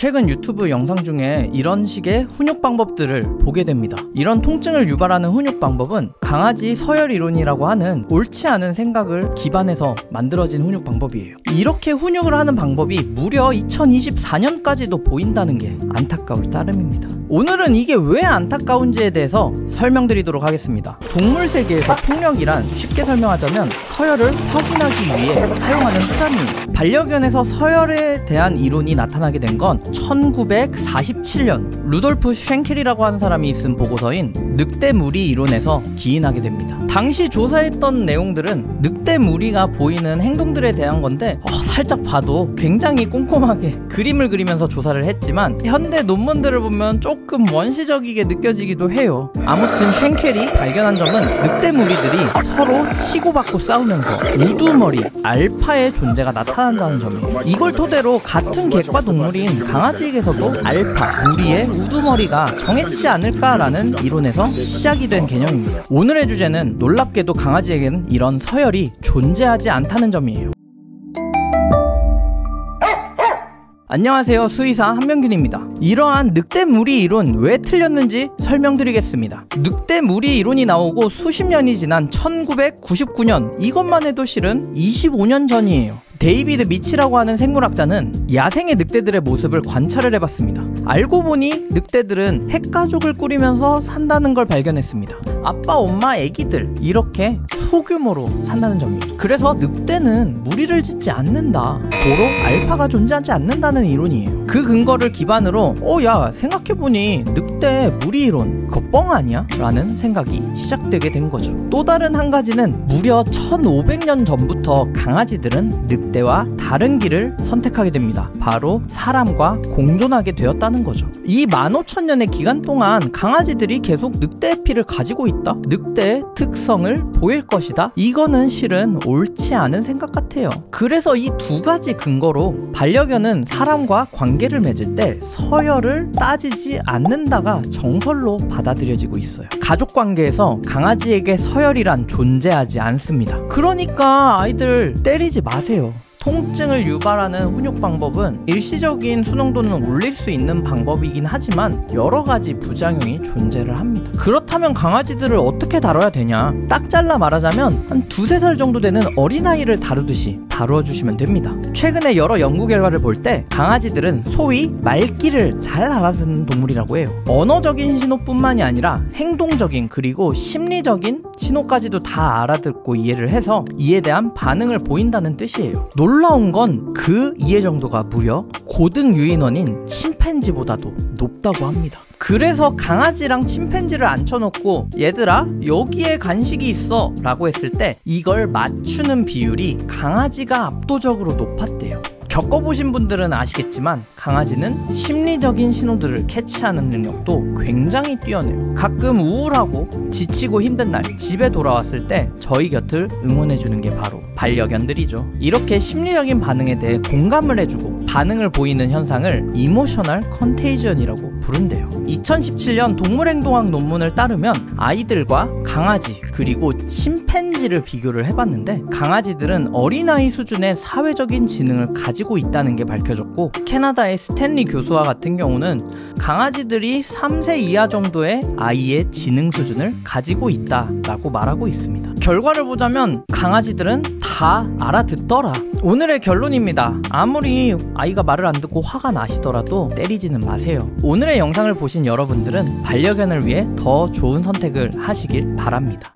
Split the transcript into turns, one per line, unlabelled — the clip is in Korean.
최근 유튜브 영상 중에 이런 식의 훈육 방법들을 보게 됩니다. 이런 통증을 유발하는 훈육 방법은 강아지 서열 이론이라고 하는 옳지 않은 생각을 기반해서 만들어진 훈육 방법이에요. 이렇게 훈육을 하는 방법이 무려 2024년까지도 보인다는 게 안타까울 따름입니다. 오늘은 이게 왜 안타까운지에 대해서 설명드리도록 하겠습니다. 동물 세계에서 폭력이란 쉽게 설명하자면 서열을 확인하기 위해 사용하는 수단이에요. 반려견에서 서열에 대한 이론이 나타나게 된 건 1947년 루돌프 쉔켈이라고 하는 사람이 쓴 보고서인 늑대 무리 이론에서 기인하게 됩니다. 당시 조사했던 내용들은 늑대 무리가 보이는 행동들에 대한 건데 살짝 봐도 굉장히 꼼꼼하게 그림을 그리면서 조사를 했지만 현대 논문들을 보면 조금 원시적이게 느껴지기도 해요. 아무튼 쉔켈이 발견한 점은 늑대 무리들이 서로 치고받고 싸우면서 우두머리, 알파의 존재가 나타난다는 점이에요. 이걸 토대로 같은 객과 동물인 강아지에게서도 알파, 무리의 우두머리가 정해지지 않을까라는 이론에서 시작이 된 개념입니다. 오늘의 주제는 놀랍게도 강아지에게는 이런 서열이 존재하지 않다는 점이에요. 안녕하세요, 수의사 한명균입니다. 이러한 늑대 무리 이론 왜 틀렸는지 설명드리겠습니다. 늑대 무리 이론이 나오고 수십 년이 지난 1999년, 이것만 해도 실은 25년 전이에요. 데이비드 미치라고 하는 생물학자는 야생의 늑대들의 모습을 관찰을 해봤습니다. 알고 보니 늑대들은 핵가족을 꾸리면서 산다는 걸 발견했습니다. 아빠, 엄마, 애기들 이렇게 소규모로 산다는 점이에요. 그래서 늑대는 무리를 짓지 않는다, 도로 알파가 존재하지 않는다는 이론이에요. 그 근거를 기반으로 야, 생각해보니 늑대 무리 이론 그거 뻥 아니야? 라는 생각이 시작되게 된 거죠. 또 다른 한 가지는 무려 1500년 전부터 강아지들은 늑대와 다른 길을 선택하게 됩니다. 바로 사람과 공존하게 되었다는 거죠. 이 15,000년의 기간 동안 강아지들이 계속 늑대의 피를 가지고 있다, 늑대의 특성을 보일 것이다, 이거는 실은 옳지 않은 생각 같아요. 그래서 이 두 가지 근거로 반려견은 사람과 관계를 맺을 때 서열을 따지지 않는다가 정설로 받아들여지고 있어요. 가족관계에서 강아지에게 서열이란 존재하지 않습니다. 그러니까 아이들 때리지 마세요. 통증을 유발하는 훈육 방법은 일시적인 순응도는 올릴 수 있는 방법이긴 하지만 여러 가지 부작용이 존재를 합니다. 그렇다면 강아지들을 어떻게 다뤄야 되냐? 딱 잘라 말하자면 한 2~3살 정도 되는 어린아이를 다루듯이 다루어 주시면 됩니다. 최근에 여러 연구 결과를 볼 때 강아지들은 소위 말귀를 잘 알아듣는 동물이라고 해요. 언어적인 신호뿐만이 아니라 행동적인 그리고 심리적인 신호까지도 다 알아듣고 이해를 해서 이에 대한 반응을 보인다는 뜻이에요. 놀라운 건 그 이해 정도가 무려 고등 유인원인 침팬지보다도 높다고 합니다. 그래서 강아지랑 침팬지를 앉혀놓고 얘들아 여기에 간식이 있어 라고 했을 때 이걸 맞추는 비율이 강아지가 압도적으로 높았대요. 겪어보신 분들은 아시겠지만 강아지는 심리적인 신호들을 캐치하는 능력도 굉장히 뛰어내요. 가끔 우울하고 지치고 힘든 날 집에 돌아왔을 때 저희 곁을 응원해주는 게 바로 반려견들이죠. 이렇게 심리적인 반응에 대해 공감을 해주고 반응을 보이는 현상을 이모셔널 컨테이전이라고 부른대요. 2017년 동물행동학 논문을 따르면 아이들과 강아지 그리고 침팬지를 비교를 해봤는데 강아지들은 어린아이 수준의 사회적인 지능을 가지고 있다는 게 밝혀졌고, 캐나다의 스탠리 교수와 같은 경우는 강아지들이 3세 이하 정도의 아이의 지능 수준을 가지고 있다라고 말하고 있습니다. 결과를 보자면 강아지들은 다 알아듣더라. 오늘의 결론입니다. 아무리 아이가 말을 안 듣고 화가 나시더라도 때리지는 마세요. 오늘의 영상을 보신 여러분들은 반려견을 위해 더 좋은 선택을 하시길 바랍니다.